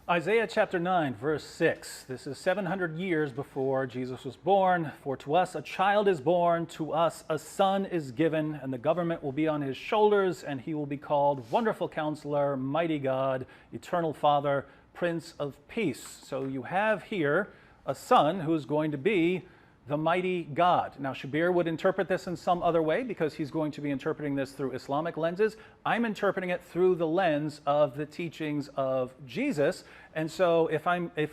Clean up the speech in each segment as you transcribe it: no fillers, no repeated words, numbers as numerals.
Isaiah chapter 9, verse 6. This is 700 years before Jesus was born. For to us a child is born, to us a son is given, and the government will be on his shoulders, and he will be called Wonderful Counselor, Mighty God, Eternal Father, Prince of Peace. So you have here a son who is going to be the mighty God. Now, Shabir would interpret this in some other way because he's going to be interpreting this through Islamic lenses. I'm interpreting it through the lens of the teachings of Jesus. And so if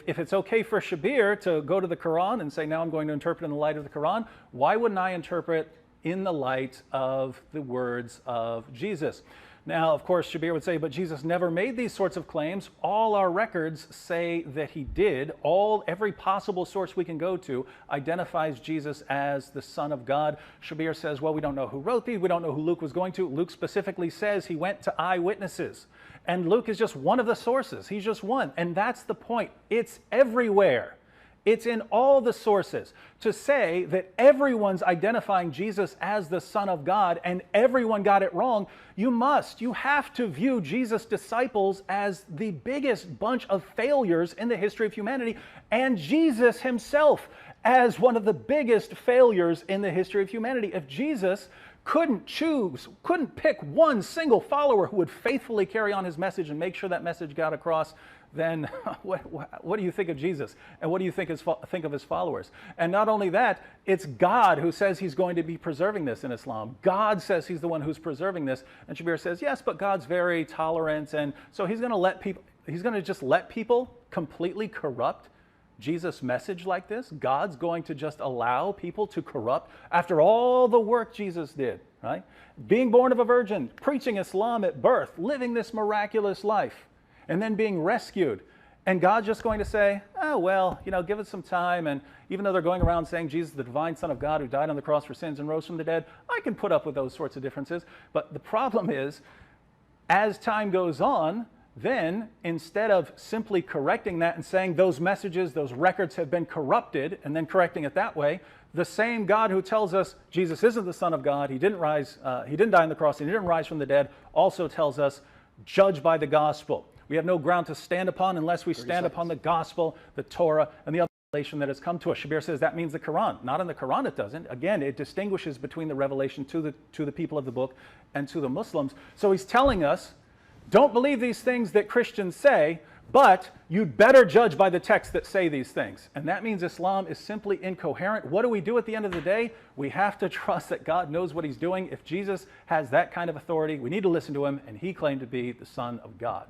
it's okay for Shabir to go to the Quran and say, now I'm going to interpret in the light of the Quran, why wouldn't I interpret in the light of the words of Jesus? Now, of course, Shabir would say, but Jesus never made these sorts of claims. All our records say that he did. Every possible source we can go to identifies Jesus as the Son of God. Shabir says, well, we don't know who wrote these. We don't know who Luke was going to. Luke specifically says he went to eyewitnesses. And Luke is just one of the sources. He's just one. And that's the point. It's everywhere. It's in all the sources. To say that everyone's identifying Jesus as the Son of God and everyone got it wrong, you have to view Jesus' disciples as the biggest bunch of failures in the history of humanity, and Jesus himself as one of the biggest failures in the history of humanity. If Jesus couldn't pick one single follower who would faithfully carry on his message and make sure that message got across, then what do you think of Jesus? And what do you think of his followers? And not only that, it's God who says he's going to be preserving this in Islam. God says he's the one who's preserving this. And Shabir says, yes, but God's very tolerant. And so he's going to just let people completely corrupt Jesus' message like this. God's going to just allow people to corrupt after all the work Jesus did, right? Being born of a virgin, preaching Islam at birth, living this miraculous life, and then being rescued. And God's just going to say, oh, well, give it some time. And even though they're going around saying Jesus, the divine Son of God who died on the cross for sins and rose from the dead, I can put up with those sorts of differences. But the problem is, as time goes on, then instead of simply correcting that and saying those messages, those records have been corrupted, and then correcting it that way, the same God who tells us Jesus isn't the Son of God, he didn't die on the cross, he didn't rise from the dead, also tells us, judge by the gospel. We have no ground to stand upon unless we stand upon the gospel, the Torah, and the other revelation that has come to us. Shabir says that means the Quran. Not in the Quran it doesn't. Again, it distinguishes between the revelation to the people of the book and to the Muslims. So he's telling us, don't believe these things that Christians say, but you'd better judge by the texts that say these things. And that means Islam is simply incoherent. What do we do at the end of the day? We have to trust that God knows what he's doing. If Jesus has that kind of authority, we need to listen to him, and he claimed to be the Son of God.